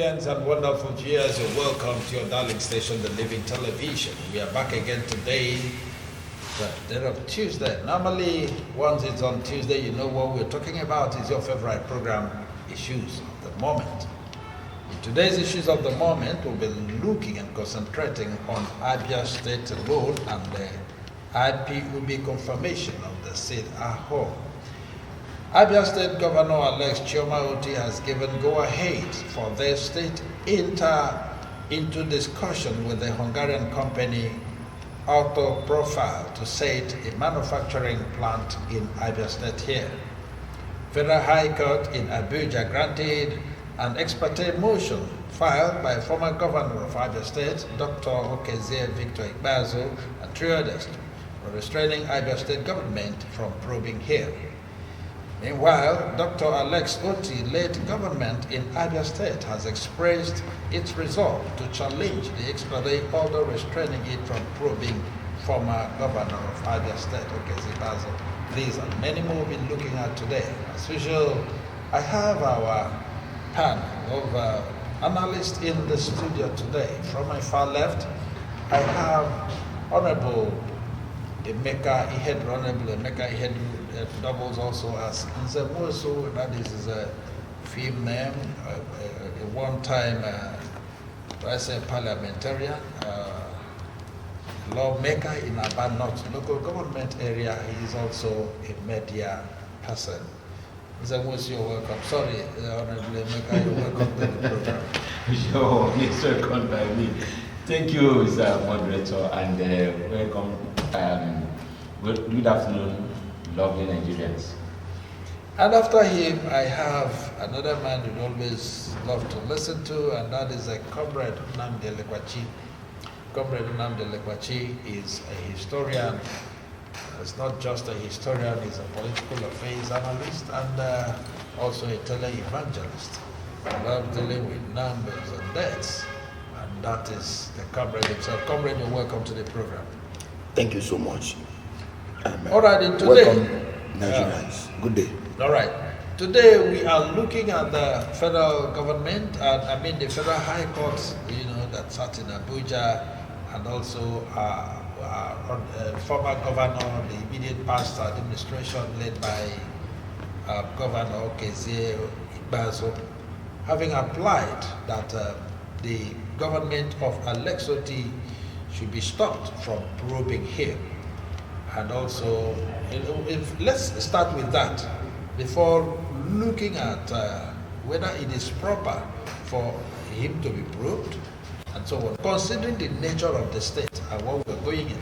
Brilliant and wonderful viewers, you're welcome to your darling station, The Living Television. We are back again today, the day of Tuesday. Normally, once it's on Tuesday, you know what we're talking about is your favorite program, Issues of the Moment. In today's Issues of the Moment, we'll be looking and concentrating on Abia State alone and the IPOB confirmation of the seat at home. Abia State Governor-elect Chioma Oti has given go-ahead for their state into discussion with the Hungarian company Auto Profile to set a manufacturing plant in Abia State here. Federal High Court in Abuja granted an ex parte motion filed by former governor of Abia State, Dr. Okezie Ikpeazu, and three others for restraining Abia State government from probing here. Meanwhile, Dr. Alex Oti-led government in Abia State has expressed its resolve to challenge the ex-parte order restraining it from probing former governor of Abia State, Okezie. These and many more we'll be looking at today. As usual, I have our panel of analysts in the studio today. From my far left, I have Honorable Emeka Ihedu. Honorable Emeka Ihedu doubles also as Nzemosu, that is a film name, a one-time, parliamentarian, lawmaker in Aba North local government area. He is also a media person. Nzemosu, you're welcome. Sorry, Honorable Emeka, you're welcome to the program. You're welcome by me. Thank you, Mr. Moderator, and welcome. Good afternoon, lovely Nigerians. And after him, I have another man you'd always love to listen to, and that is a Comrade Nnamdi Elekwachi. Comrade Nnamdi Elekwachi is a historian. It's not just a historian, he's a political affairs analyst and also a tele-evangelist. I love dealing with numbers and dates, and that is the Comrade himself. Comrade, you're welcome to the program. Thank you so much. All right, and today, welcome, Nigerians. Good day. All right. Today we are looking at the federal government, the federal high court, that sat in Abuja, and also former governor, the immediate past administration led by Governor Okezie Ikpeazu, having applied that the government of Alex Oti should be stopped from probing here. And also, let's start with that before looking at whether it is proper for him to be probed and so on. Considering the nature of the state and what we're going in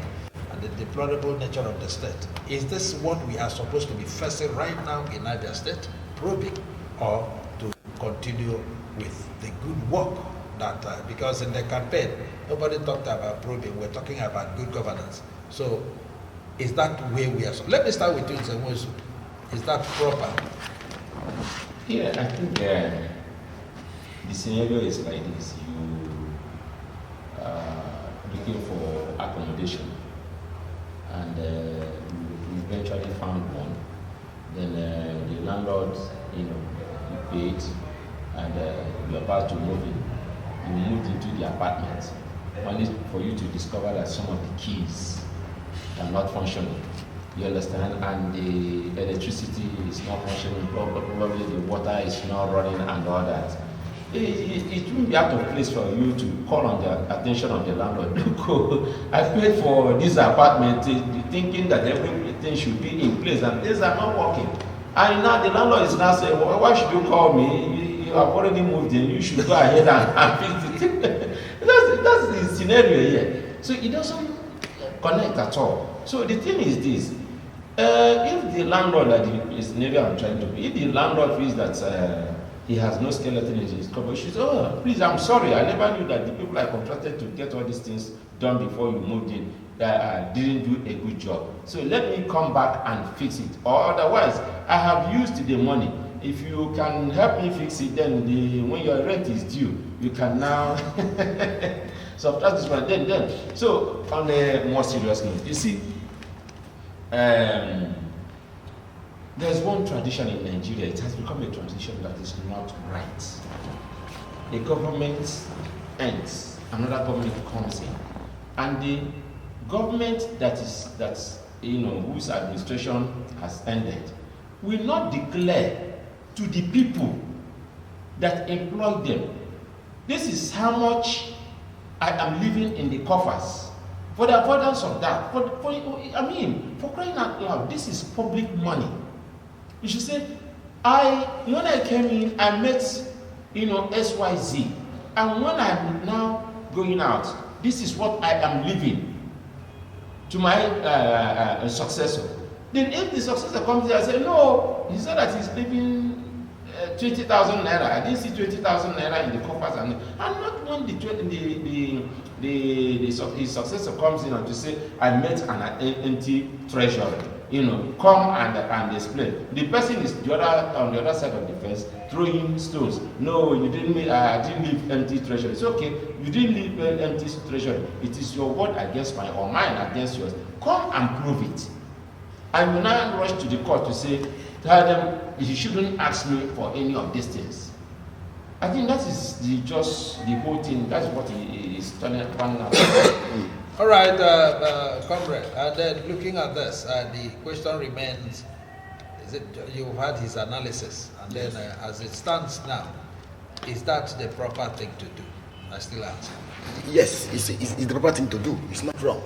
and the deplorable nature of the state, is this what we are supposed to be facing right now in Abia State, probing, or to continue with the good work that, because in the campaign, nobody talked about probing, we're talking about good governance. So, is that where we are? So let me start with you, Nzemosu. Is that proper? Yeah, I think the scenario is like this. You are looking for accommodation and you eventually found one. Then the landlord, you paid and you're about to move in. You moved into the apartment only for you to discover that some of the keys are not functioning. You understand? And the electricity is not functioning, probably the water is not running and all that. It won't be out of place for you to call on the attention of the landlord. I paid for this apartment thinking that everything should be in place and things are not working. And now the landlord is now saying, well, why should you call me? You have already moved in, you should go ahead and fix it. That's the scenario here. So it doesn't connect at all. So the thing is this, if the landlord, like the scenario I'm trying to be, if the landlord feels that he has no skeleton in his cupboard, she says, oh, please, I'm sorry, I never knew that the people I contracted to get all these things done before you moved in didn't do a good job. So let me come back and fix it. Or otherwise, I have used the money. If you can help me fix it, then when your rent is due, you can now subtract this one. Then. So on a more serious note, you see, there's one tradition in Nigeria. It has become a tradition that is not right. a government ends, another government comes in, and the government whose administration has ended will not declare to the people that employ them, this is how much I am leaving in the coffers. For the avoidance of that, for crying out loud, this is public money. You should say, when I came in, I met, XYZ, and when I'm now going out, this is what I am leaving to my successor. Then if the successor comes here and says, no, he said that he's leaving 20,000 naira. I didn't see 20,000 naira in the coffers, and not when his successor comes in and to say, I met an empty treasury. Come and explain. The person is on the other side of the fence throwing stones. No, you didn't. I didn't leave empty treasury. It's okay. You didn't leave empty treasury. It is your word against mine or mine against yours. Come and prove it. And you now rush to the court to say, tell them you shouldn't ask me for any of these things. I think that is the whole thing. That's what he is turning out. All right, comrade. And then looking at this, the question remains: you've had his analysis, and then as it stands now, is that the proper thing to do? I still answer. Yes, it's the proper thing to do. It's not wrong.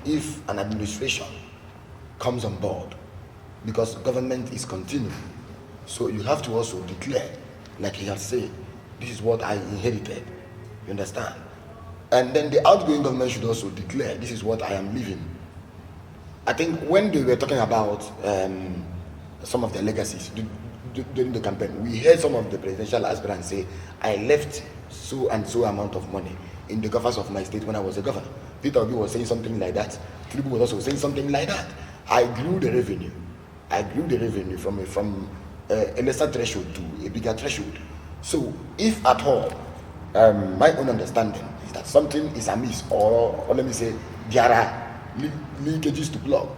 If an administration comes on board, because government is continuing, so you have to also declare, like he has said, this is what I inherited. You understand? And then the outgoing government should also declare, this is what I am leaving. I think when they were talking about some of their legacies during the campaign, we heard some of the presidential aspirants say, I left so and so amount of money in the coffers of my state when I was a governor. Peter Obi was saying something like that. Tinubu was also saying something like that. I grew the revenue. From a lesser threshold to a bigger threshold. So if at all, my own understanding is that something is amiss, or let me say, there are leakages to plug,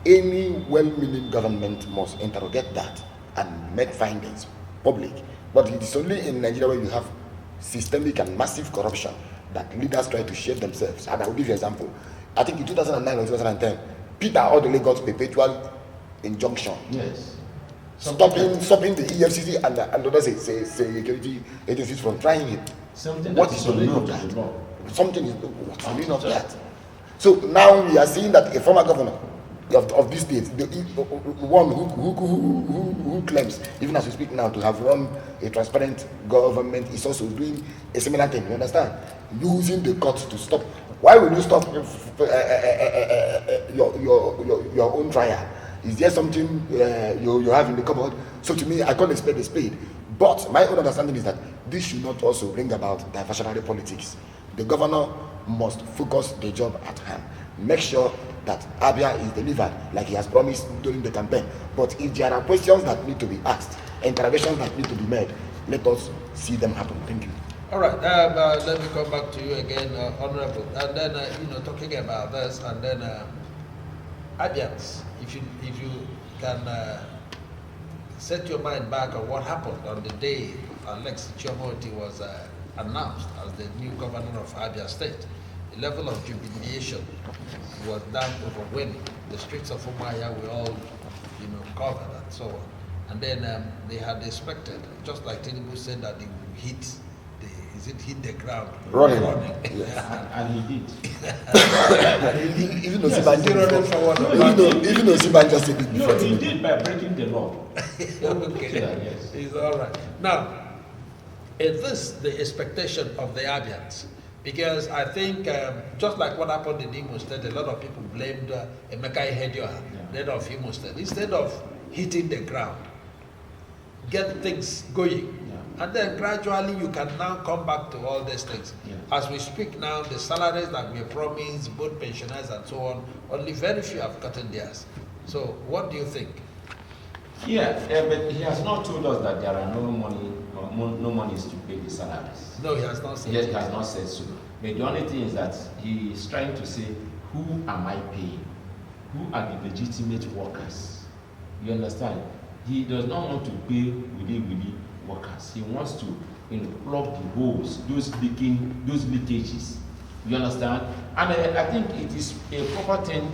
any well-meaning government must interrogate that and make findings public. But it is only in Nigeria where you have systemic and massive corruption that leaders try to shape themselves. And I will give you an example. I think in 2009 or 2010, Peter Odele got perpetual injunction. Yes. Stopping the EFCC and other security agencies from trying it. What is the meaning of that? Something is what's the meaning of that? So now we are seeing that a former governor of this state, the one who claims, even as we speak now, to have run a transparent government, is also doing a similar thing. You understand? Using the courts to stop. Why will you stop your own trial? Is there something you have in the cupboard? So to me, I can't expect a spade. But my own understanding is that this should not also bring about diversionary politics. The governor must focus the job at hand. Make sure that Abia is delivered like he has promised during the campaign. But if there are questions that need to be asked, interventions that need to be made, let us see them happen. Thank you. All right, let me come back to you again, Honorable. And then, talking about this, and then Abians, if you can set your mind back on what happened on the day Alex Chiomoti was announced as the new governor of Abia State. The level of jubilation was that overwhelming. The streets of Umuahia were all, covered and so on. And then they had expected, just like Tinubu said, that they would hit the ground running. Yes. And he did. Even though Siban just said it before. No, he did by breaking the law. Okay, yes. It's all right. Now, is this the expectation of the Abians? Because I think, just like what happened in Imo State, a lot of people blamed Emeka Ihedioha, head of Imo State. Instead of hitting the ground, get things going. And then gradually you can now come back to all these things. Yeah. As we speak now, the salaries that we promised, both pensioners and so on, only very few have gotten theirs. So what do you think? Yeah, but he has not told us that there are no monies to pay the salaries. No, he has not said Yes, he has not said so. But the only thing is that he is trying to say, who am I paying? Who are the legitimate workers? You understand? He does not want to pay willy-willy workers. He wants to plug the holes, those leakages. You understand? And I think it is a proper thing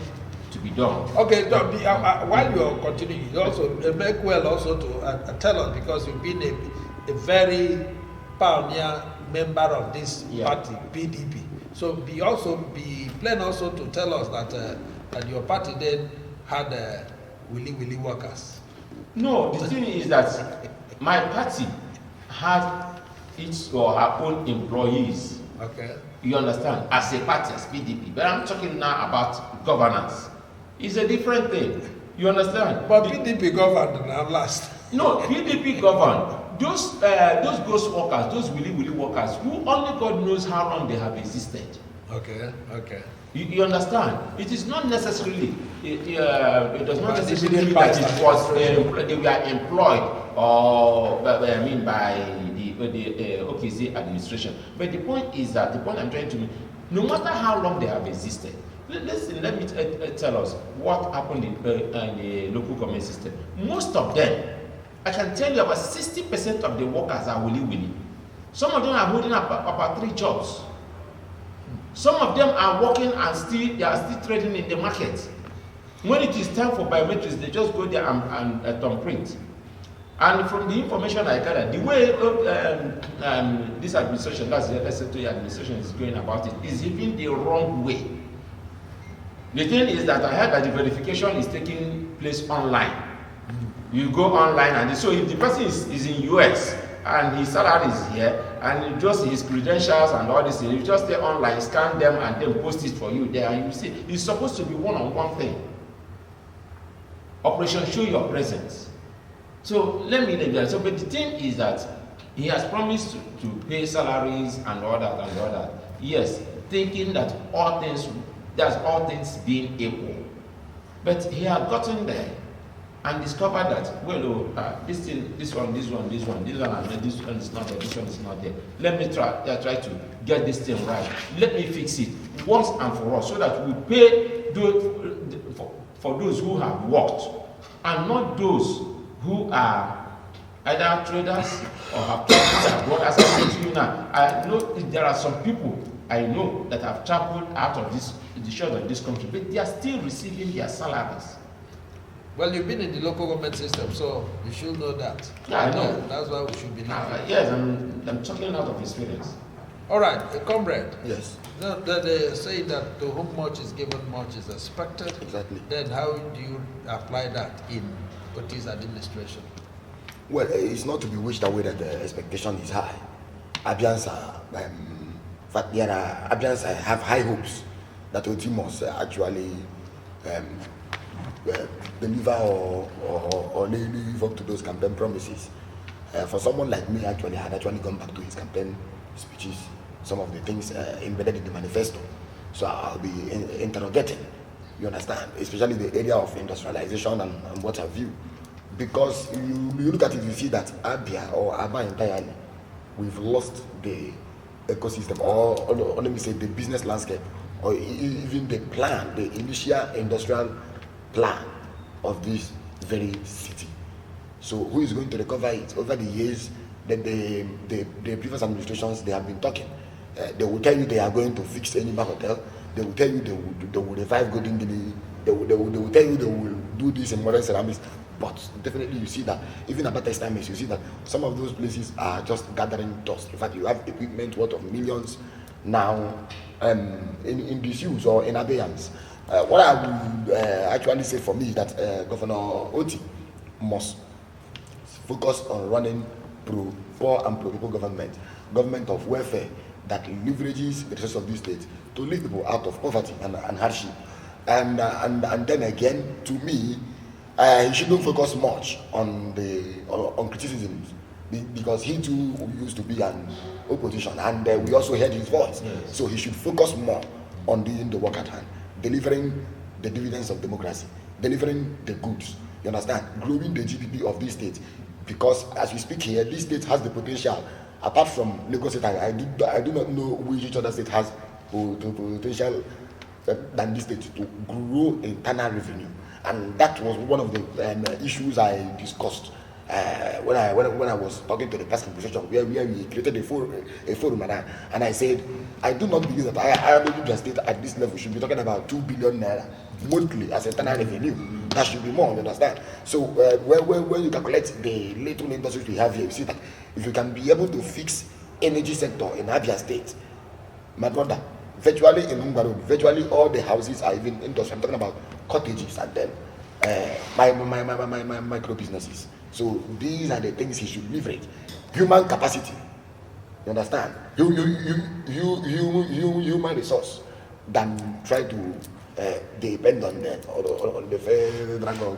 to be done. Okay, while you are continuing, you also make well also to tell us, because you've been a very pioneer member of this party, PDP. So be plain also to tell us that your party then had willy workers. No, the thing is that my party had its or her own employees. Okay. You understand? As a party, as PDP. But I'm talking now about governance. It's a different thing. You understand? But PDP governed now last. No, PDP governed. Those ghost workers, those willy workers, who only God knows how long they have existed. Okay. You understand? It is not necessarily, it does not necessarily mean that it was, they were employed or, by the Okezie administration. But the point I'm trying to make, no matter how long they have existed, let me tell us what happened in the local government system. Most of them, I can tell you about 60% of the workers are willy. Some of them are holding up about 3 jobs. Some of them are working and they are still trading in the market. When it is time for biometrics, they just go there and thumbprint. And from the information I gathered, the way this administration, that's the SSA administration, is going about it, is even the wrong way. The thing is that I heard that the verification is taking place online. You go online, and so if the person is in US and his salary is here, and just his credentials and all this, you just stay online, scan them, and then post it for you there, and you see it's supposed to be one-on-one thing. Operation show your presence. So let me leave that. So, but the thing is that he has promised to pay salaries and all that. Yes, thinking that all things being equal. But he had gotten there and discovered that, this one is not there. Let me try to get this thing right. Let me fix it once and for all, so that we pay for those who have worked, and not those who are either traders or have traveled abroad. As I said to you now, I know there are some people I know that have traveled out of the shores of this country, but they are still receiving their salaries. Well, you've been in the local government system, so you should know that. Yeah, I know. That's why we should be now. Yes, I'm talking out of experience. All right, a comrade. Yes. They say that to whom much is given, much is expected. Exactly. Then how do you apply that in Okezie's administration? Well, it's not to be wished away that the expectation is high. Abians have high hopes that Oti must actually deliver or live up to those campaign promises. For someone like me, I had gone back to his campaign speeches, some of the things embedded in the manifesto. So I'll be interrogating, you understand, especially the area of industrialization and what have you. Because you look at it, you see that Abia or Aba entirely, we've lost the ecosystem, or let me say the business landscape, or even the plan, the initial industrial plan of this very city. So who is going to recover it? Over the years that the previous administrations, they have been talking. They will tell you they are going to fix Enima Hotel. They will tell you they will revive Golden Guinea. They will tell you they will do this in modern ceramics. But definitely you see that, even about this time, you see that some of those places are just gathering dust. In fact, you have equipment worth of millions now in disuse or in abeyance. What I would actually say for me is that Governor Oti must focus on running pro-poor and pro-people government of welfare that leverages the resources of this state to lift people out of poverty and hardship. And then again, to me, he shouldn't focus much on criticisms, because he too used to be an opposition, and we also heard his voice. Yes. So he should focus more on doing the work at hand, delivering the dividends of democracy, delivering the goods. You understand? Growing the GDP of this state, because as we speak here, this state has the potential. Apart from Lagos State, I do not know which other state has the potential than this state to grow internal revenue. And that was one of the issues I discussed when I was talking to the person in position where we created a forum and I said, I do not believe that I State at this level should be talking about 2 billion naira monthly as internal revenue. That should be more, you understand? So when you calculate the little industries we have here, you see that if you can be able to fix energy sector in Abia State, my brother, virtually in Ungaro, virtually all the houses are even industry. I'm talking about cottages and then my micro businesses. So these are the things he should leverage. Human capacity. You understand? Human resource than try to depend on the federal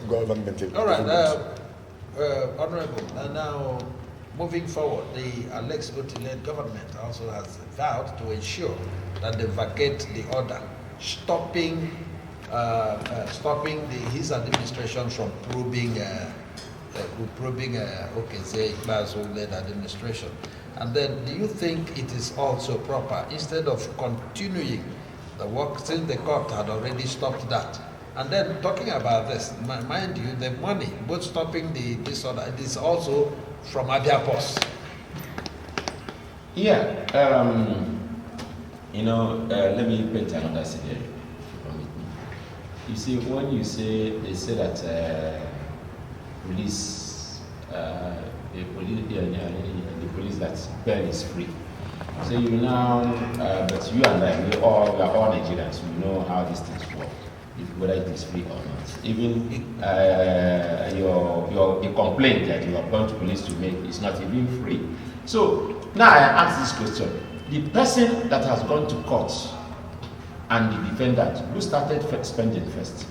government. All right, Honorable. Now, moving forward, the Alex Otti-led government also has vowed to ensure that they vacate the order, stopping his administration from probing Okezie Ikpeazu-led administration. And then, do you think it is also proper, instead of continuing the work, since the court had already stopped that, and then talking about this, mind you, the money, both stopping this order, it is also from Abia Post. Yeah, let me paint another scenario. You see, when you say, they say that the police that bail is free. So you now, but you and I, we are all Nigerians. We know how these things work, whether it is free or not. Even the complaint that you are going to police to make is not even free. So now I ask this question: the person that has gone to court and the defendant, who started spending first?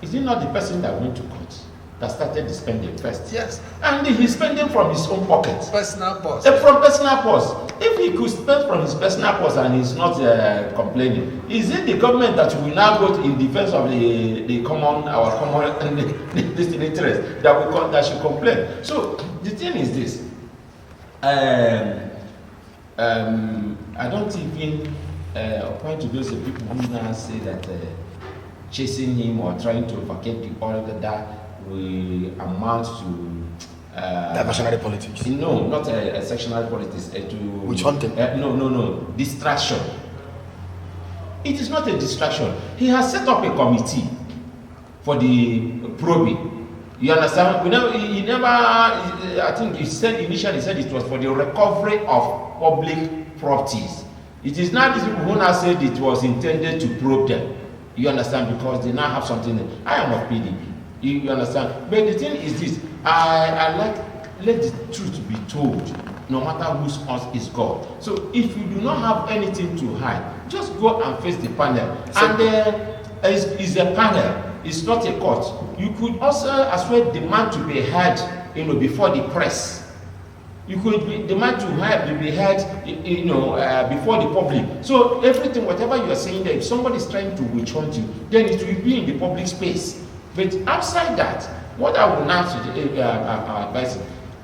Is it not the person that went to court that started spending first? Yes. And he's spending from his own pocket. Personal purse. From personal purse. If he could spend from his personal purse and he's not complaining, is it the government that will now go in defense of our common interest that should complain? So the thing is this. I don't even point to those people who now say that chasing him or trying to vacate the order that will amount to diversionary politics. No, not a sectional politics. Which hunting? No. Distraction. It is not a distraction. He has set up a committee for the probing. You understand? He never. I think he said initially it was for the recovery of public properties. It is not these people who now said it was intended to probe them. You understand? Because they now have something. I am of PDP. You understand? But the thing is this: let the truth be told, no matter whose us is God. So if you do not have anything to hide, just go and face the panel. And is a panel. It's not a court. You could also as well demand to be heard, before the press. You could demand to be heard, before the public. So everything, whatever you are saying there, if somebody is trying to witch hunt you, then it will be in the public space. But outside that, what I will now advise,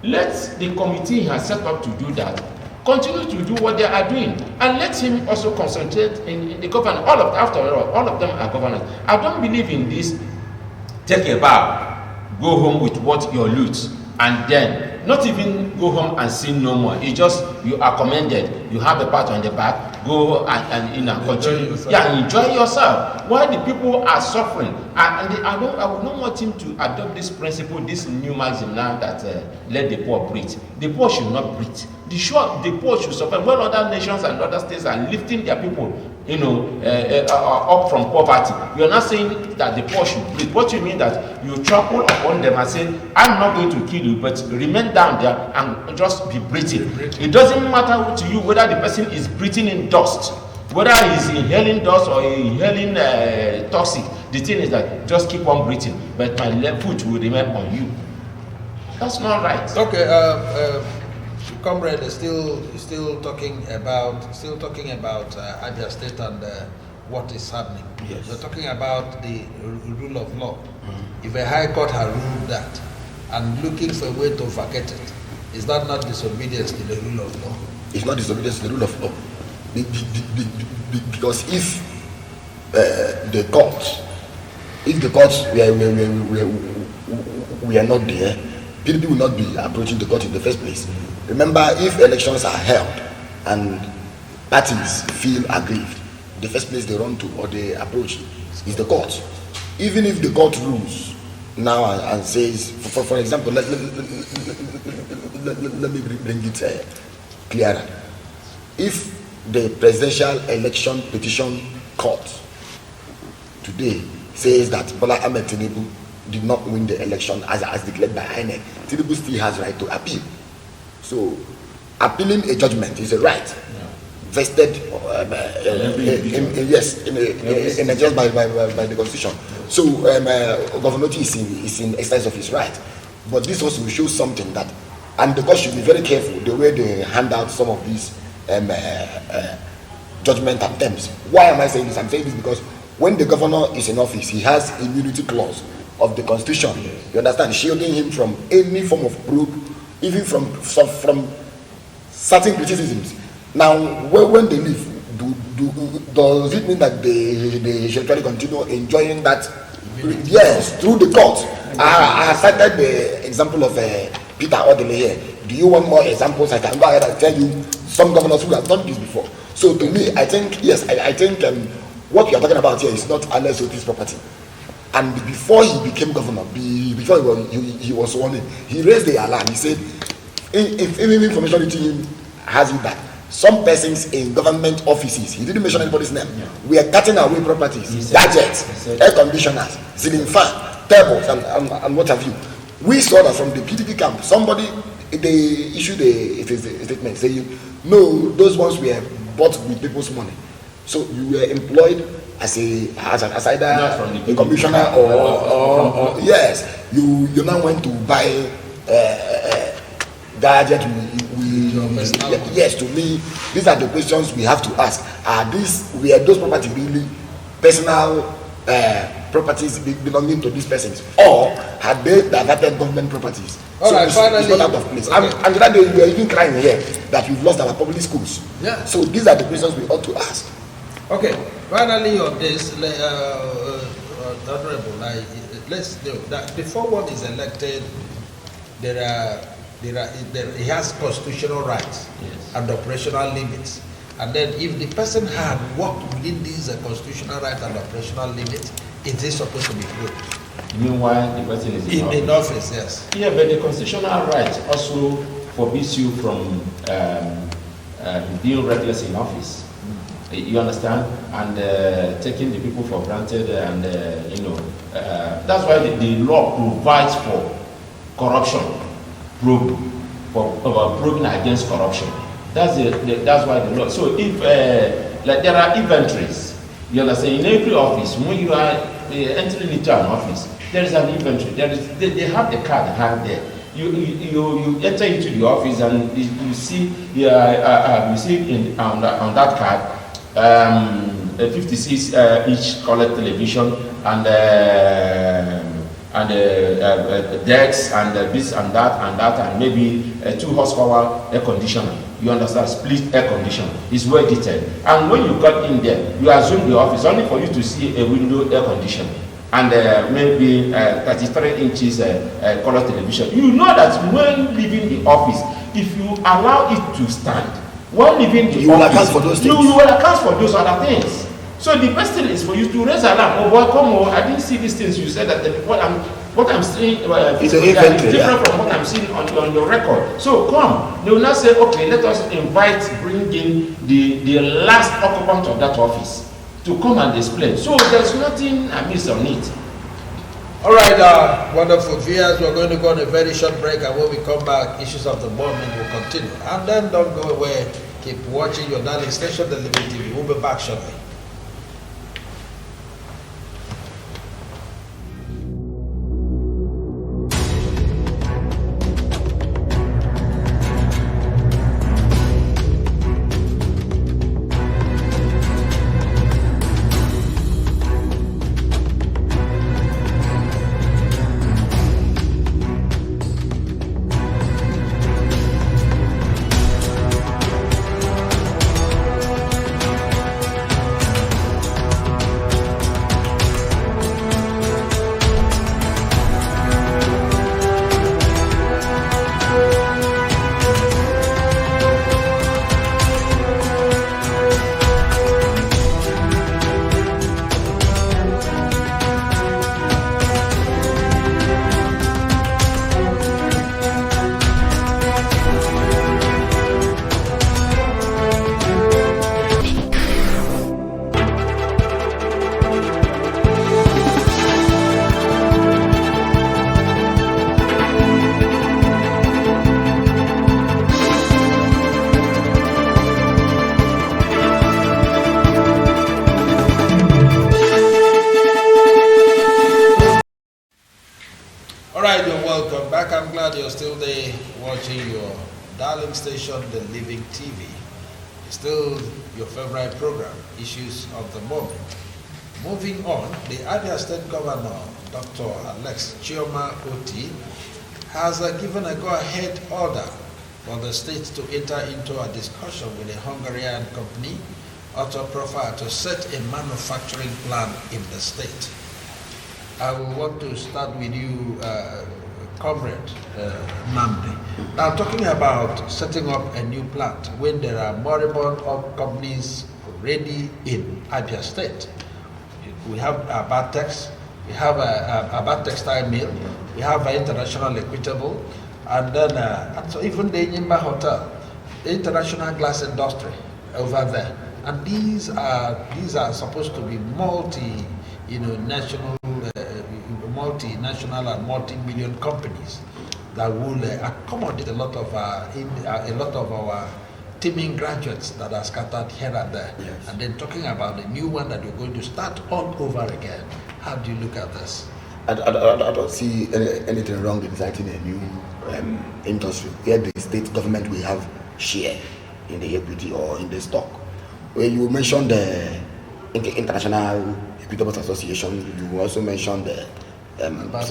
let the committee he has set up to do that continue to do what they are doing, and let him also concentrate in the government. After all of them are governors. I don't believe in this. Take a bow, go home with what your loot, and then not even go home and sin no more. It's just you are commended. You have a pat on the back. Go and continue. Enjoy yourself. While the people are suffering, I would not want him to adopt this principle, this new maxim now that let the poor breathe. The poor should not breathe. The poor should suffer. When other nations and other states are lifting their people, up from poverty, you are not saying that the poor should breathe. What you mean that you trample upon them and say, I'm not going to kill you, but remain down there and just be breathing. It doesn't matter to you whether the person is breathing in dust, whether he's inhaling dust or inhaling toxic. The thing is that just keep on breathing, but my left foot will remain on you. That's not right. Okay, comrade is still talking about Abia State and what is happening. Yes. We're talking about the rule of law. Mm-hmm. If a high court had ruled that and looking for a way to vacate it, is that not disobedience to the rule of law? It's not disobedience to the rule of law. Because if the courts we are not there, PDP will not be approaching the court in the first place. Remember, if elections are held and parties feel aggrieved, the first place they run to or they approach is the court. Even if the court rules now and says, for example, let me bring it clearer. If the presidential election petition court today says that Bola Ahmed Tinubu did not win the election as declared by INEC, Tinubu still has right to appeal. So appealing a judgment is a right vested in just by the constitution. So Governor is in exercise of his right. But this also shows something that, and the court should be very careful the way they hand out some of these judgment attempts. Why am I saying this? I'm saying this because when the governor is in office, he has immunity clause of the constitution. You understand? Shielding him from any form of probe, even from certain criticisms. Now, when they leave, does it mean that they should try to continue enjoying that? Yes, through the court. I cited the example of Peter Odele here. Do you want more examples? I can go ahead and tell you some governors who have done this before. So to me, I think, yes, I think what we are talking about here is not Alex Oti's property. And before he became governor, before he was sworn in, he raised the alarm. He said, if any information team has it that some persons in government offices, he didn't mention anybody's name, we are cutting away properties, gadgets, air conditioners, ceiling fan, tables, and what have you. We saw that from the PDP camp, somebody, they issued a statement saying, no, those ones were bought with people's money. So you were employed as either a commissioner or yes, you now went to buy gadget. Yes, to me, these are the questions we have to ask. Were those properties really personal properties belonging to these persons, or had they diverted government properties? All right, finally, it's not out of place. Okay. And that day we are even crying here that we've lost our public schools. Yeah. So these are the questions we ought to ask. Okay, finally on this, Honorable, let's know that before one is elected, he has constitutional rights and operational limits. And then if the person had worked within these constitutional rights and operational limits, it is supposed to be good. Meanwhile, the person is in office, yes. Yeah, but the constitutional right also forbids you from being reckless in office. You understand? And taking the people for granted, and that's why the law provides for corruption, probing against corruption. That's why the law. So if there are inventories, you understand, in every office, when you are entering into an office, there is an inventory. They have the card hang there. You enter into the office and you see on that card 56 inch color television and decks and this and that and maybe 2 horsepower air conditioner. You understand? Split air conditioner is well detailed. And when you got in there, you assume the office only for you to see a window air conditioner and maybe 33 inches color television. You know that when leaving the office, if you allow it to stand, while leaving the you office, will account for those things. You will account for those other things. So the best thing is for you to raise alarm. Oh boy, come on! I didn't see these things. You said that what I'm seeing is different from what I'm seeing on your record. So come, they will now say, okay, let us bring in the last occupant of that office to come and display. So there's nothing amiss on it. All right, wonderful viewers. We're going to go on a very short break, and when we come back, issues of the moment will continue. And then don't go away. Keep watching your darling station, the Living TV. We'll be back shortly. glad you're still there watching your darling station, The Living TV. It's still your favorite program, Issues of the Moment. Moving on, the Abia State Governor, Dr. Alex Chioma Oti, has given a go-ahead order for the state to enter into a discussion with a Hungarian company, Otto Profile, to set a manufacturing plant in the state. I will want to start with you, Comrade Namdi. Now, talking about setting up a new plant when there are moribund companies already in Abia State. We have Abatex, we have a textile mill, we have an international equitable, and then and so even the Nyimba Hotel, the international glass industry over there. And these are supposed to be multinational and multi-million companies that will accommodate a lot of our teaming graduates that are scattered here and there. Yes. And then talking about the new one that you're going to start all over again. How do you look at this? I don't see anything wrong in starting a new industry where the state government will have share in the equity or in the stock. When you mentioned the International Equitable Association, you also mentioned the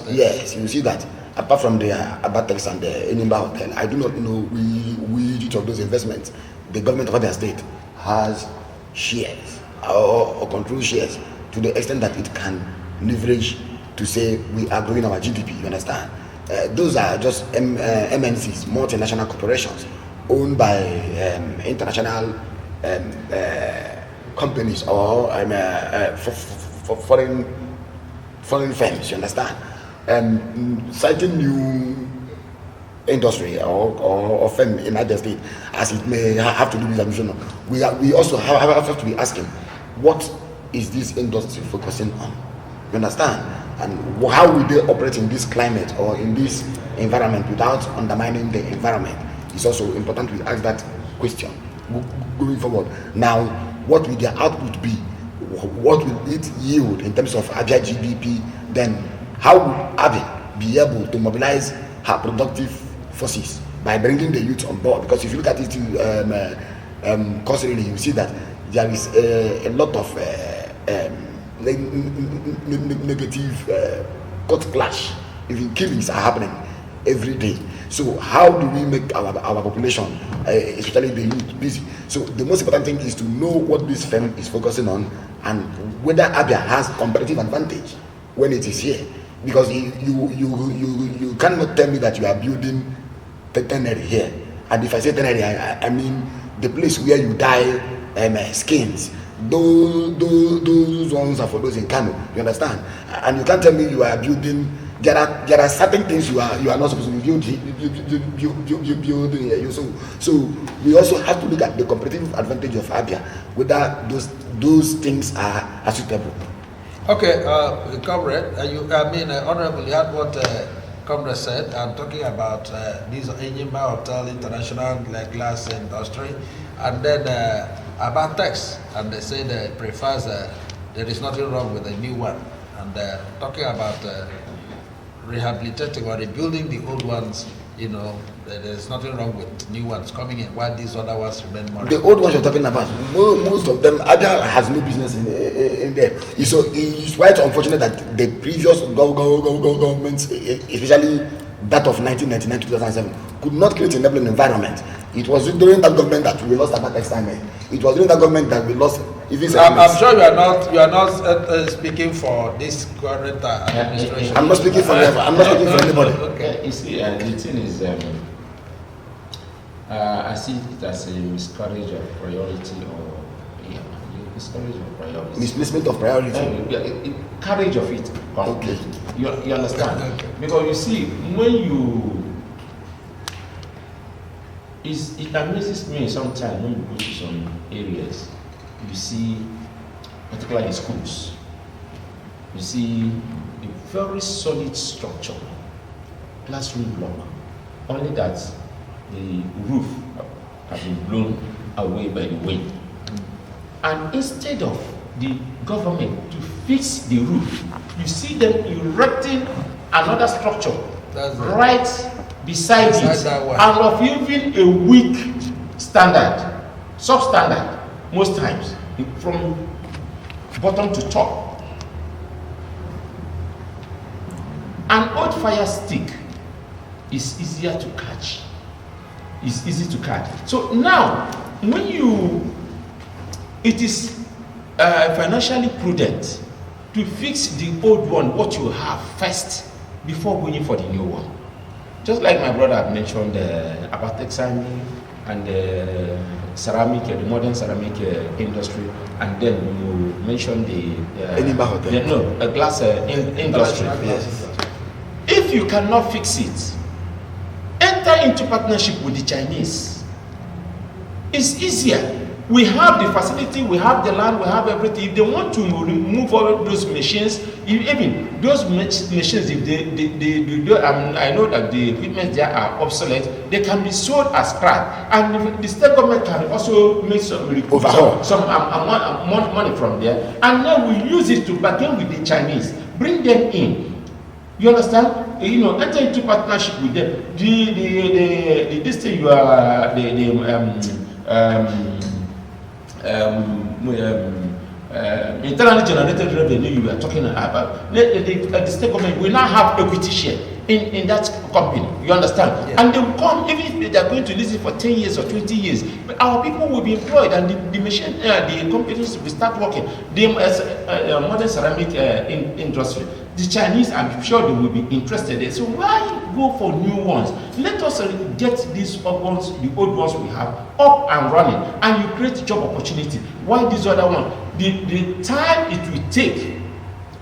yes, you see that apart from the Abatex and the Enimba Hotel, I do not know which of those investments the government of Abia State has shares or control shares to the extent that it can leverage to say we are growing our GDP. You understand? Those are just MNCs, multinational corporations owned by international companies or foreign firms. You understand? Citing new industry or firm in Abia State, as it may have to do with admission, we also have to be asking, what is this industry focusing on? You understand? And how will they operate in this climate or in this environment without undermining the environment? It's also important to ask that question going forward. Now, what will their output be? What will it yield in terms of Abia GDP? Then how will Abia be able to mobilize her productive forces by bringing the youth on board? Because if you look at it culturally, you see that there is a lot of negative cut clash. Even killings are happening every day. So how do we make our population, especially the youth, busy? So the most important thing is to know what this firm is focusing on and whether Abia has competitive advantage when it is here. Because you cannot tell me that you are building veterinary here. And if I say veterinary, I mean the place where you dye skins. Those ones are for those in Kano. You understand? And you can't tell me you are building. There are certain things you are not supposed to be building here. So we also have to look at the competitive advantage of Abia, whether those things are suitable. Okay, Comrade, Honorable, you heard what Comrade said. I'm talking about this Enyimba Hotel International Glass Industry, and then Abatex, and they say they prefers there is nothing wrong with the new one, and talking about rehabilitating or rebuilding the old ones. There's nothing wrong with new ones coming in, while these other ones remain more. The old ones you're talking about, most of them, Abia has no business in there. So it's quite unfortunate that the previous governments, especially that of 1999-2007, could not create an enabling environment. It was during that government that we lost Abatex time. It was during that government that we lost. I'm sure you are not speaking for this current administration. I'm not speaking for anybody. Okay. You see, the thing is, I see it as a miscarriage of priority miscarriage of priority. Misplacement of priority. Carriage of it. Okay. You understand? Okay. Because you see, when it amazes me sometimes when you go to some areas, you see, particularly in schools, you see a very solid structure, classroom block, only that the roof has been blown away by the wind. And instead of the government to fix the roof, you see them erecting another structure right beside it, that one. and of even a weak standard, substandard, most times, from bottom to top. An old fire stick is easier to catch. It's easy to catch. So now, when it is financially prudent to fix the old one, what you have first, before going for the new one. Just like my brother had mentioned about Okezie and the ceramic, the modern ceramic industry, and then you mentioned the glass industry. Yes. If you cannot fix it, enter into partnership with the Chinese. It's easier. We have the facility, we have the land, we have everything. If they want to remove all those machines, even those machines, if they I know that the equipment there are obsolete, they can be sold as scrap, and the state government can also make some money from there, and then we use it to bargain with the Chinese, bring them in. You understand? Enter into partnership with them. This thing you are internally generated revenue you are talking about. The state government will now have equity share in that company. You understand? Yeah. And they will come, even if they are going to lease it for 10 years or 20 years, but our people will be employed, and the machine, the companies will start working. The modern ceramic industry, the Chinese, I'm sure they will be interested in. So why go for new ones? Let us get these old ones, the old ones we have, up and running, and you create job opportunity. Why this other one? The time it will take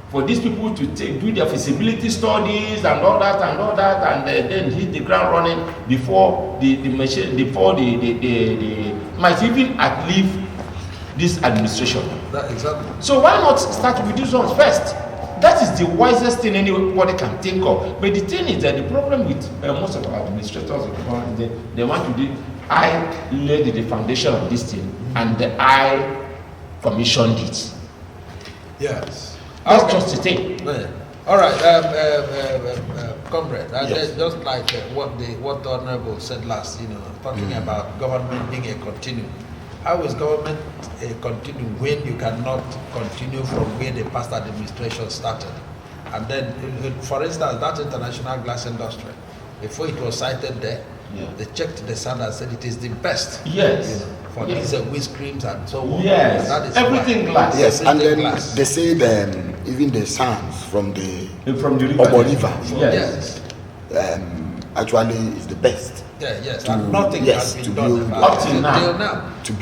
for these people to do their feasibility studies and all that, and then hit the ground running before the machine, before the might even outlive this administration. Exactly. So why not start with these ones first? That is the wisest thing anybody can think of. But the thing is that the problem with most of our administrators, they want to do, I laid the foundation of this thing, and I commissioned it. Yes. That's just the thing. Yeah. All right, comrade. Yes. Just like what the Honorable said last, talking about government being a continuum. How is government a continuum when you cannot continue from where the past administration started? And then, for instance, that international glass industry, before it was cited there, they checked the standard and said it is the best. Yes. For these whisk creams and so on. Yes. That is everything glass. Yes, and then glass. they say even the sands from the river. Yes. Actually is the best. Yes, and nothing has been done up till now. To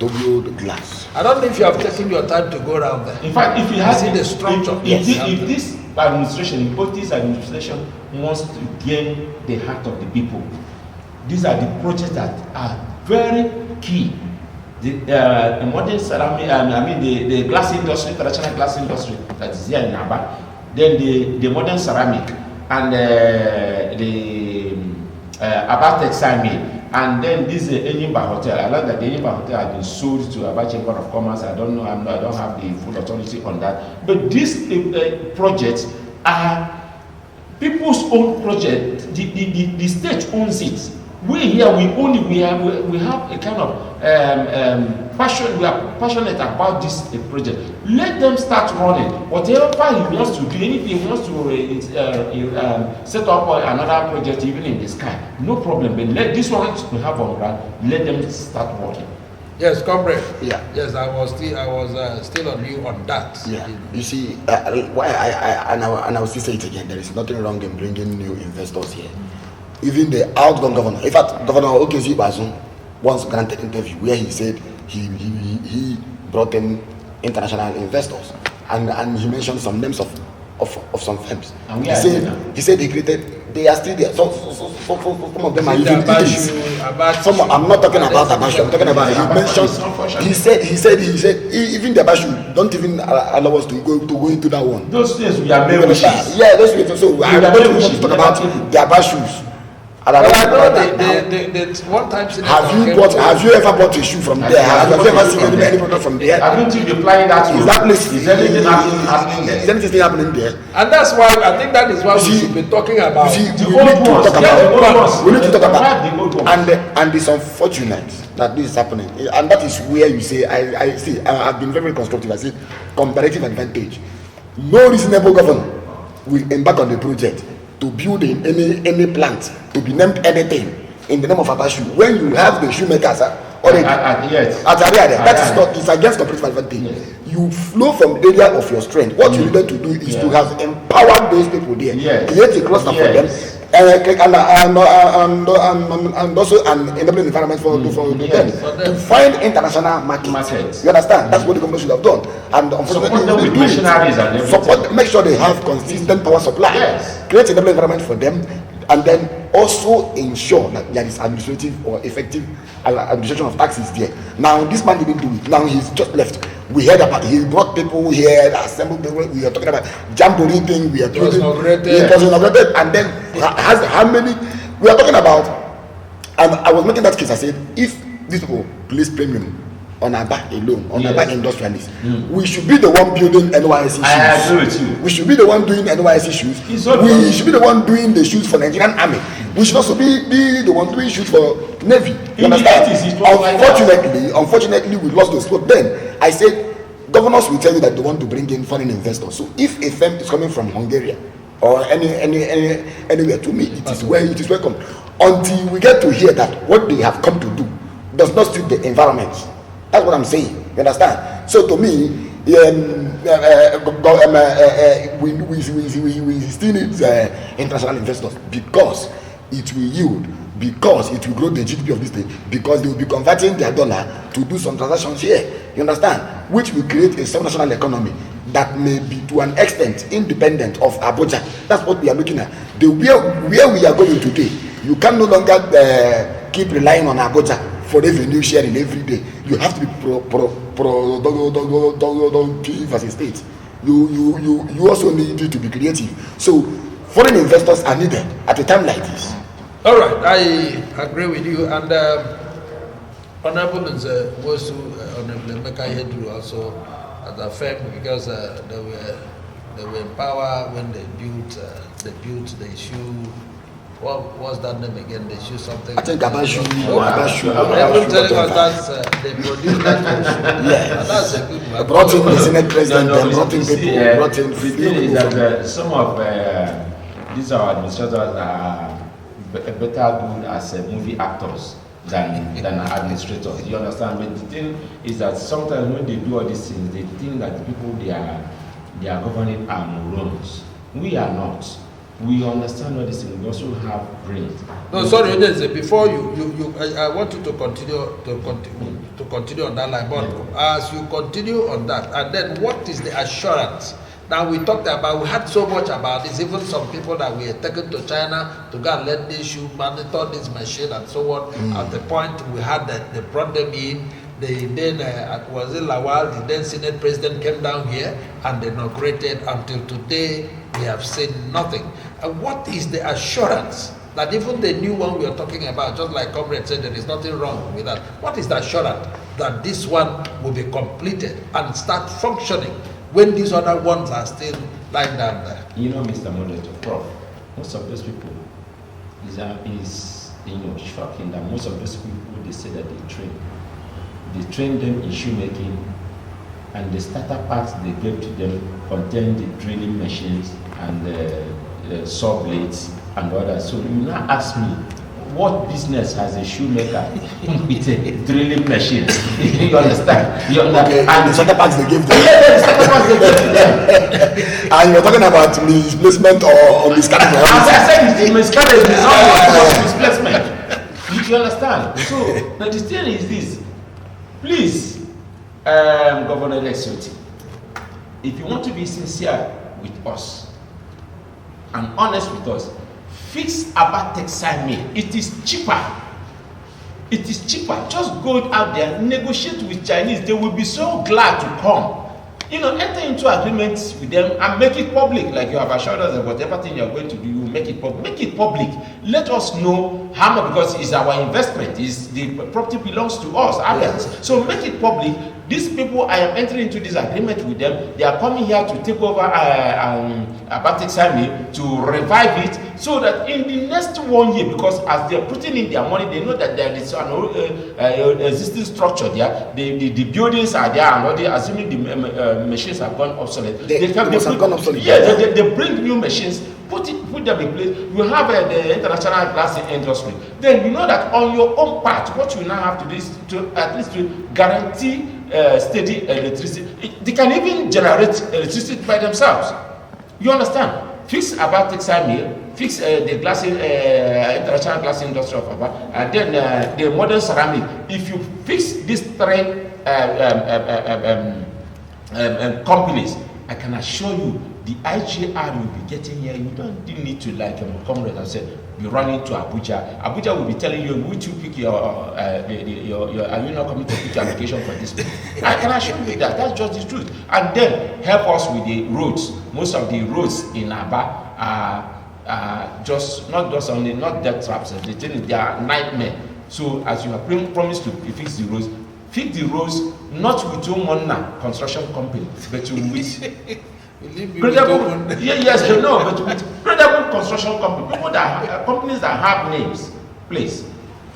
build glass. I don't know if you have taken your time to go around there. In fact, if you have seen the structure, if this administration, both this administration wants to gain the heart of the people, these are the projects that are very key. The modern ceramic, the glass industry, traditional glass industry that is here in Aba, then the modern ceramic, and the Aba textile mill, and then this Enyimba Hotel. I learned that the Enyimba Hotel has been sold to Aba Chamber of Commerce. I don't know, I don't have the full authority on that. But these projects are people's own project. The state owns it. We here, we own it. We have a kind of passion. We are passionate about this project. Let them start running. Whatever he wants to do, anything he wants to set up another project, even in the sky, no problem. But let this one to have on ground. Let them start working. Yes, comrade. Yeah. Yes, I was still on you on that. Yeah. You see, why I will still say it again. There is nothing wrong in bringing new investors here. Even the outgoing governor, in fact, Governor Okezie once granted interview where he said he brought in international investors, and he mentioned some names of some firms. He said he created. They are still there. So some of them are even Italy's. I'm not talking about Abashu. I'm talking about. He mentioned. He said even the Abashu don't even allow us to go into that one. Those things we are very wishes. Yeah, those things. So I want to talk about the Abashus. And Well, I I know know the one time. Have you ever bought a shoe from there? Have you ever seen any product from there? Haven't you been flying that road? Is that place? Is anything happening there? Is anything happening there? And that's why I think that is why we should be talking about. We need to old talk about. The old ones. And it's unfortunate that this is happening, and that is where you say I see. I've been very constructive. I say comparative advantage. No reasonable governor will embark on the project to build in any plant to be named anything in the name of a shoe when you have the shoemakers already Yes. That is not, it's against comparative advantage. Yes. You flow from the area of your strength. What you needed to do is to have empowered those people there, create a cluster for them, and also an enabling environment for them to find international markets. You understand? That's what the government should have done. And unfortunately, make sure they have consistent power supply. Create an enabling environment for them, and then also ensure that there is administrative or effective administration of taxes there. Now this man didn't do it. Now he's just left. We heard about he brought people here, assembled people. We are talking about jamboree thing. We are it was inaugurated, and then has how many? We are talking about. And I was making that case. I said, if these people place premium on our back alone, on our back industrialists, we should be the one building NYSC shoes. I agree with you. We should be the one doing NYSC shoes. We should be the one doing the shoes for Nigerian army. We should also be the one doing shoes for Navy. You understand? Unfortunately, we lost those. But then I said, governors will tell you that they want to bring in foreign investors. So if a firm is coming from Hungary or anywhere, to me, it is welcome. Until we get to hear that what they have come to do does not suit the environment. That's what I'm saying. You understand? So to me, we still need international investors because it will yield, because it will grow the GDP of this thing, because they will be converting their dollar to do some transactions here. You understand? Which will create a subnational economy that may be to an extent independent of Abuja. That's what we are looking at. Where we are going today, you can no longer keep relying on Abuja for revenue sharing every day. You have to be productive as a state. You also need to be creative. So foreign investors are needed at a time like this. All right, I agree with you. And Honorable was Honorable Emeka Hedru also at the firm because they were in power when they built the shoe. What was that name again? They shoe something. I think Abashu. Everyone telling us that they produced that shoe. Yes. That's a good one. Brought in the Senate president, brought in people, brought in. The thing is that some of these are administrators are better good as movie actors than administrators. You understand? But the thing is that sometimes when they do all these things, they think that the people they are governing are morons. We are not. We understand all these things. We also have brains. No, sorry, before I want you to continue on that line. But as you continue on that, and then what is the assurance? Now we talked about, we had so much about this. Even some people that were taken to China to go and let this shoe monitor this machine and so on. At the point we had that they brought them in. Then was it Lawal, the then Senate president came down here and they inaugurated. Until today, we have seen nothing. And what is the assurance that even the new one we are talking about, just like Comrade said, there is nothing wrong with that. What is the assurance that this one will be completed and start functioning when these other ones are still lying down there? You know, Mr. Moderator, Prof, most of those people is shocking that most of those people, they say that they train them in shoemaking, and the starter parts they gave to them contain the drilling machines and the saw blades and others. So you now ask me, what business has a shoemaker with a drilling machine? You understand? Okay, and the starter parts they gave them. The starter parts they gave to them. And you're talking about misplacement or miscarriage. As I said, the miscarriage is not misplacement. You understand? So, now the thing is this. Please, Governor Lexoti, if you want to be sincere with us and honest with us, fix about textile mill. It is cheaper. It is cheaper. Just go out there, negotiate with Chinese. They will be so glad to come Enter into agreements with them and make it public, like you have assured us that whatever thing you are going to do, you make it public. Make it public. Let us know how much, because it's our investment. The property belongs to us, Aliens. So make it public. These people, I am entering into this agreement with them. They are coming here to take over Abatik Sami, to revive it, so that in the next 1 year, because as they are putting in their money, they know that there is an existing structure there. The buildings are there, and already assuming the machines have gone obsolete. They bring new machines, put them in place. You have the international glass industry. Then you know that on your own part, what you now have to do is to at least to guarantee steady electricity. They can even generate electricity by themselves. You understand? Fix about textile mill, fix the glass international glass industry of Aba, and then the modern ceramic. If you fix these three companies, I can assure you the IGR you'll be getting here, you don't need to, like comrade and say, be running to Abuja. Abuja will be telling you which you pick your are you not coming to pick your application for this? I can assure you that that's just the truth. And then help us with the roads. Most of the roads in Aba are just not death traps. They are nightmare. So as you have promised to fix the roads not with your money construction company, but with credible, but with credible construction company, companies that have names, please.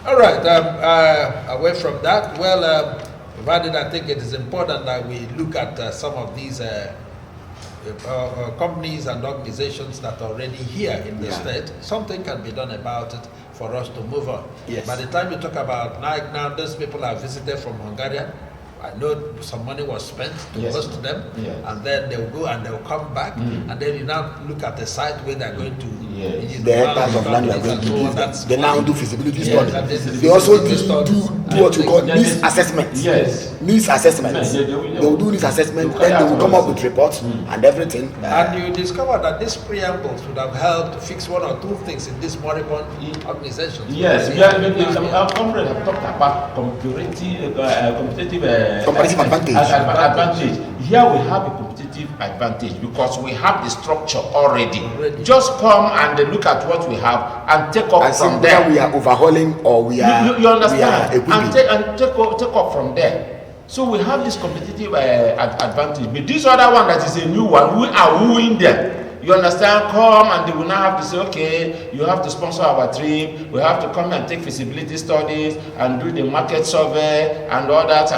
All right. Away from that, provided I think it is important that we look at some of these companies and organizations that are already here in the state. Something can be done about it for us to move on. Yes. By the time you talk about now those people are visited from Hungary. I know some money was spent to host them, and then they'll go and they'll come back, and then you now look at the site where they're going to. The hectares of land they are going to do. They now do feasibility study. They also do what you call needs assessment. Needs assessment. They will do this assessment, then they will come up with reports and everything. And you discover that these preambles would have helped fix one or two things in this moribund organization. Yes, comrade have talked about competitive advantage. Here we have a competitive advantage because we have the structure already. Just come and look at what we have and take off from there. We are overhauling or we are. You understand? And take off from there. So we have this competitive advantage. But this other one that is a new one, we are wooing them. You understand? Come and they will now have to say, okay, you have to sponsor our trip. We have to come and take feasibility studies and do the market survey and all that.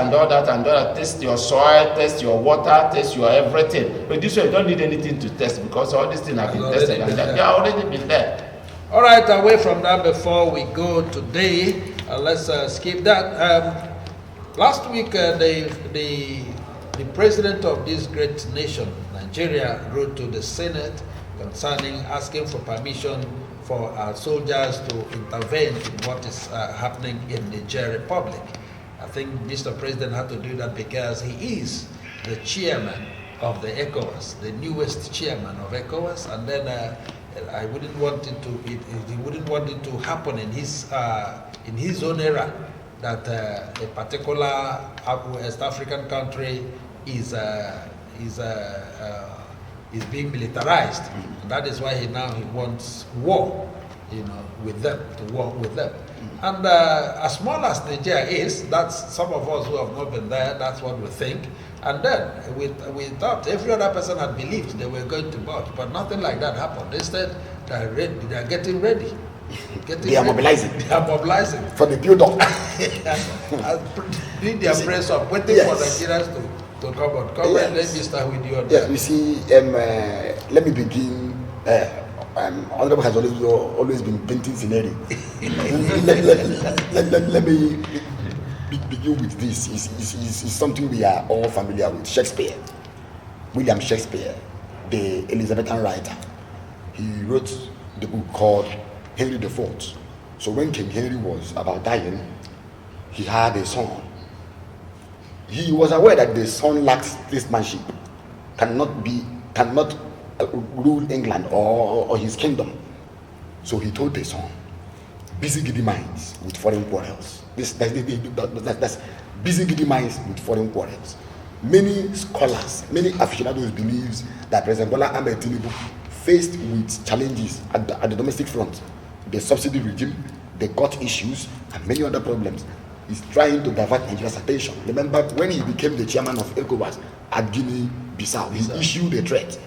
Test your soil, test your water, test your everything. But this way, you don't need anything to test because all these things have been tested and they have already been there. All right, away from that, before we go today, let's skip that. Last week, the president of this great nation, Nigeria, wrote to the Senate concerning asking for permission for our soldiers to intervene in what is happening in the Niger Republic. I think Mr. President had to do that because he is the chairman of the ECOWAS, the newest chairman of ECOWAS, and then I wouldn't want it to. He wouldn't want it to happen in his own era that a particular West African country is being militarized. And that is why he wants war, with them, to war with them. And as small as Nigeria is, that's some of us who have not been there, that's what we think. And then we thought every other person had believed they were going to budge, but nothing like that happened. Instead, they're ready, they're getting ready. They are mobilizing. They are mobilizing. For the build-up. Doing their press up, waiting for Nigerians to come on. Come and let me start with you on that. You see, let me begin. Honorable has always been painting scenery. let me begin with this. It's something we are all familiar with. Shakespeare, William Shakespeare, the Elizabethan writer. He wrote the book called Henry IV. So when King Henry was about dying, he had a son. He was aware that the son lacks statesmanship, cannot rule England or his kingdom. So he told the son, busy giddy minds with foreign quarrels. That's busy giddy minds with foreign quarrels. many scholars, many aficionados believes that President Bola Ahmed Tinubu, faced with challenges at the domestic front, the subsidy regime, the court issues, and many other problems, is trying to divert Nigeria's attention. Remember, when he became the chairman of ECOWAS at Guinea-Bissau, he issued a threat.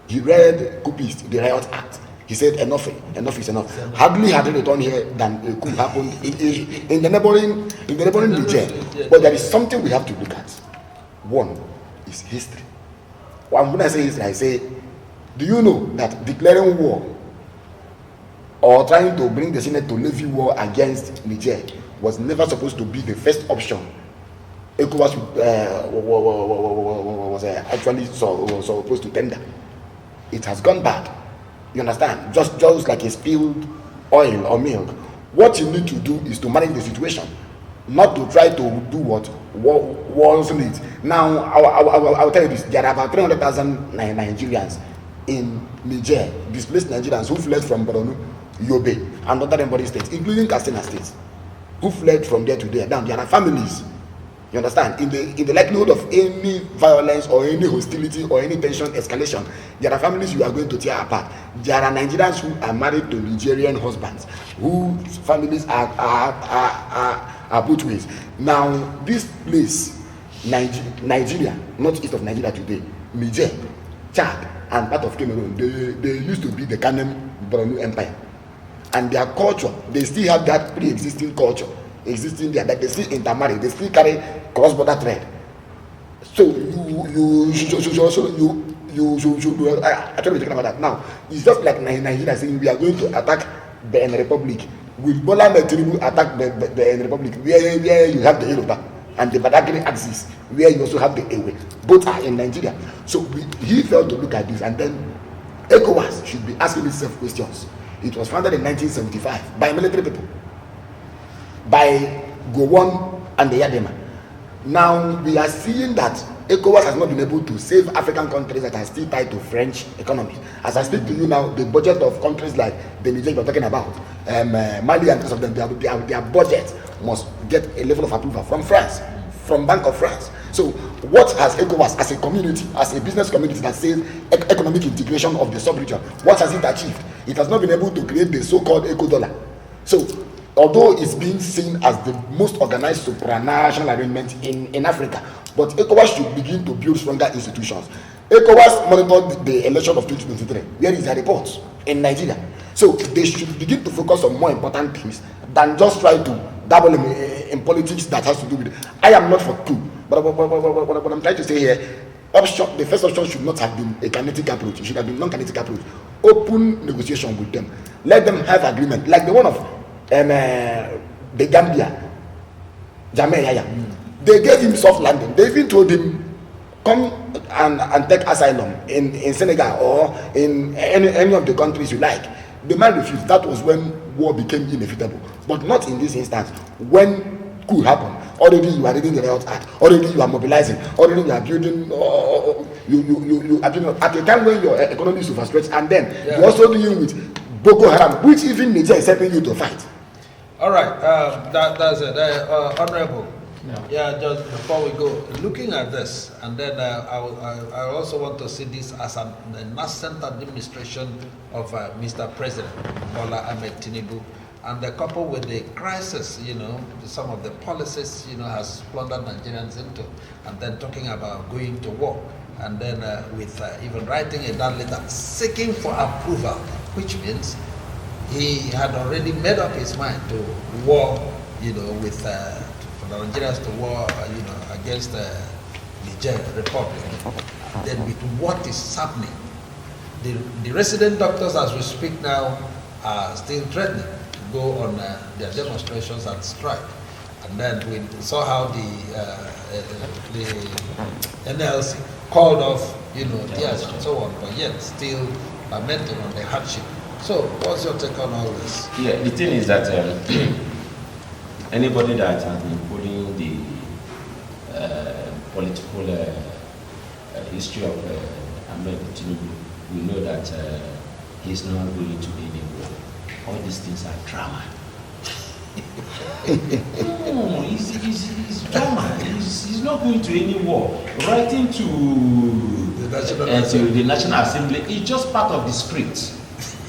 He read Coupist, the Riot Act. He said, enough is enough. Hardly had he returned here than a coup happened in the neighboring Niger. But there is something we have to look at. One is history. When I say history, I say, do you know that declaring war or trying to bring the Senate to levy war against Niger was never supposed to be the first option ECOWAS was actually supposed to tender? It has gone back. You understand? Just like a spilled oil or milk. What you need to do is to manage the situation, not to try to do what wars need. Now, I will tell you this: there are about 300,000 Nigerians in Niger, displaced Nigerians who fled from Borno, Yobe, and other neighboring states, including Katsina State, who fled from there to there. Now, there are families. You understand? In the likelihood of any violence or any hostility or any tension escalation, there are families you are going to tear apart. There are Nigerians who are married to Nigerian husbands, whose families are both ways. Now, this place, Nigeria, not east of Nigeria today, Niger, Chad, and part of Cameroon, they used to be the Kanem Borno Empire. And their culture, they still have that pre-existing culture existing there, that they still intermarry, they still carry cross-border trade. So you should actually be talking about that. Now, it's just like Nigeria saying we are going to attack the Benin Republic. Will Bola Ahmed Tinubu attack the Benin Republic, where you have the Yoruba and the Badagry axis, where you also have the Ewe? Both are in Nigeria. So he failed to look at this, and then ECOWAS should be asking itself questions. It was founded in 1975 by military people, by Gowon and the Yadema. Now we are seeing that ECOWAS has not been able to save African countries that are still tied to French economies. As I speak to you now, the budget of countries like the Niger we're talking about, Mali and rest of them, their budget must get a level of approval from France, from Bank of France. So what has ECOWAS as a community, as a business community that says economic integration of the sub-region, what has it achieved? It has not been able to create the so-called eco-dollar. So although it's being seen as the most organized supranational arrangement in Africa, but ECOWAS should begin to build stronger institutions. ECOWAS monitored the election of 2023. Where is their report? In Nigeria. So they should begin to focus on more important things than just try to dabble in politics that has to do with it. I am not for coup, but what I'm trying to say here, the first option should not have been a kinetic approach. It should have been non-kinetic approach. Open negotiation with them. Let them have agreement, like the one of the Gambia, Jamaica. They gave him soft landing. They even told him, come and take asylum in Senegal or in any of the countries you like. The man refused. That was when war became inevitable. But not in this instance. When coup happened, already you are reading the Riot Act, already you are mobilizing, already you are building, you are doing at a time when your economy is overstretched, and then you're also dealing with Boko Haram, which even Niger is helping you to fight. All right, that's it. Honorable, just before we go, looking at this, and then I also want to see this as a nascent administration of Mr. President Bola Ahmed Tinubu, and coupled with the crisis, some of the policies, has plundered Nigerians into, and then talking about going to war, and then with even writing a down letter seeking for approval, which means he had already made up his mind to war, with for the Nigerians to war, against the Niger Republic. Then with what is happening, the resident doctors, as we speak now, are still threatening to go on their demonstrations and strike. And then we saw how the NLC called off, tears and so on, but yet still lamenting on the hardship. So, what's your take on all this? Yeah, the thing is that anybody that has been putting the political history of Ahmed Tinubu, we know that he's not going to be anywhere. All these things are drama. No, he's drama. He's not going to any war. Writing to the National Assembly is just part of the script.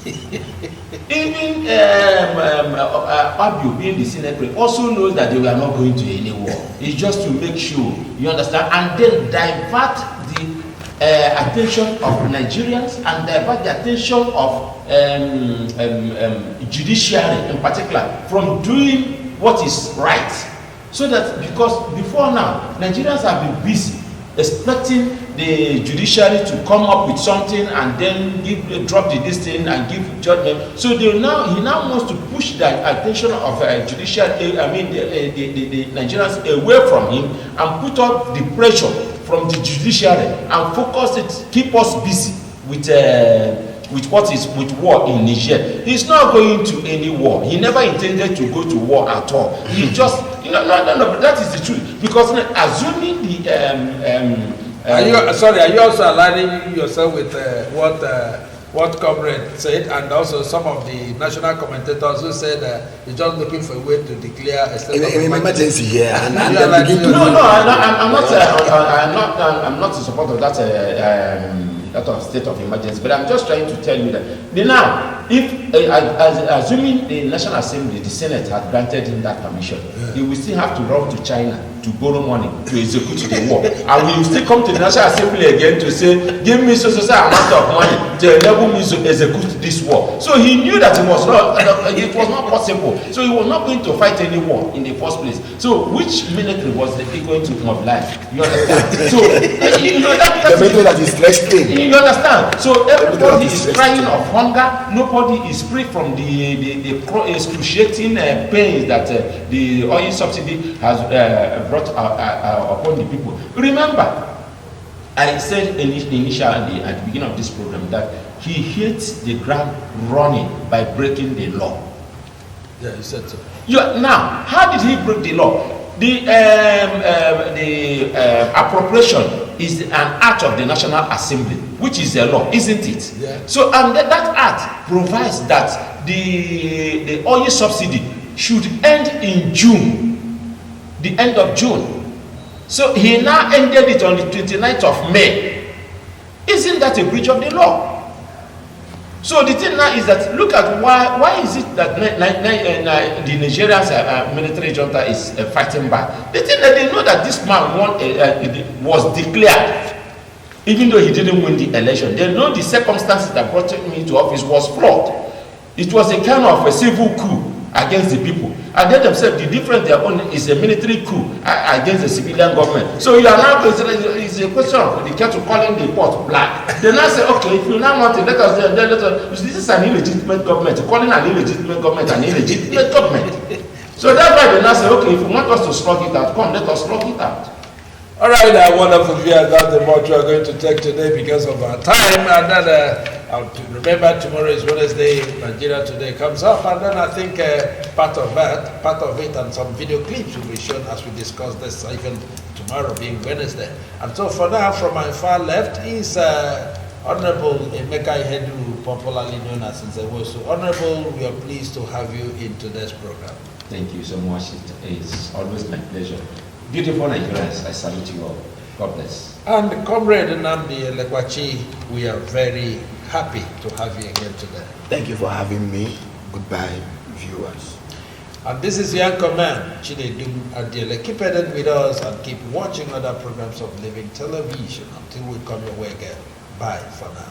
Even Abio, being the Senate, also knows that they were not going to any war. It's just to make sure, you understand, and then divert the attention of Nigerians and divert the attention of judiciary in particular from doing what is right. So that, because before now, Nigerians have been busy expecting the judiciary to come up with something and then drop this thing and give judgment. So he now wants to push the attention of judiciary, the Nigerians away from him and put up the pressure from the judiciary and focus it, keep us busy with war in Niger. He's not going to any war. He never intended to go to war at all. He just, no, but that is the truth. Because assuming the are you also aligning yourself with what Comrade said, and also some of the national commentators who said he's just looking for a way to declare a state of emergency here? I'm not in support of that state of emergency, but I'm just trying to tell you that now, if assuming the National Assembly, the Senate had granted him that permission, he will still have to run to China to borrow money to execute the war, and we will still come to the National Assembly again to say, give me so amount of money to enable me to execute this war. So he knew that it was not possible. So he was not going to fight any war in the first place. So which military was he going to mobilize? You understand? So the military that is resting. You understand? So everybody is crying of hunger. Nobody is free from the excruciating pains that the oil subsidy has brought upon the people. Remember, I said initially at the beginning of this program that he hits the ground running by breaking the law. Yeah, you said so. Now, how did he break the law? The appropriation is an act of the National Assembly, which is a law, isn't it? Yeah. So, and that act provides that the oil subsidy should end in June, the end of June. So he now ended it on the 29th of May. Isn't that a breach of the law? So the thing now is that, look at why is it that the Nigerian military junta is fighting back? The thing that they know that this man was declared, even though he didn't win the election. They know the circumstances that brought him into office was flawed. It was a kind of a civil coup against the people, and they themselves, the difference they are on is a military coup against the civilian government. So you are now, it's a question of the kettle calling the pot black. They now say, okay, if you now want to let us, this is an illegitimate government, calling an illegitimate government an illegitimate government. So that's why they now say, okay, if you want us to slug it out, come, let us slug it out. All right, wonderful viewers, that's the much we are going to take today because of our time. And then remember, tomorrow is Wednesday, Nigeria Today comes up. And then I think part of it, and some video clips will be shown as we discuss this, even tomorrow being Wednesday. And so for now, from my far left is Honorable Emeka Ihedu, popularly known as Nzewosu. Honorable, we are pleased to have you in today's program. Thank you so much. It is always my pleasure. Beautiful Nigerians, I salute you all. God bless. And Comrade Nnamdi Elekwachi, we are very happy to have you again today. Thank you for having me. Goodbye, viewers. And this is your command, Chinedum Adiele. Keep it with us and keep watching other programs of Living Television until we come your way again. Bye for now.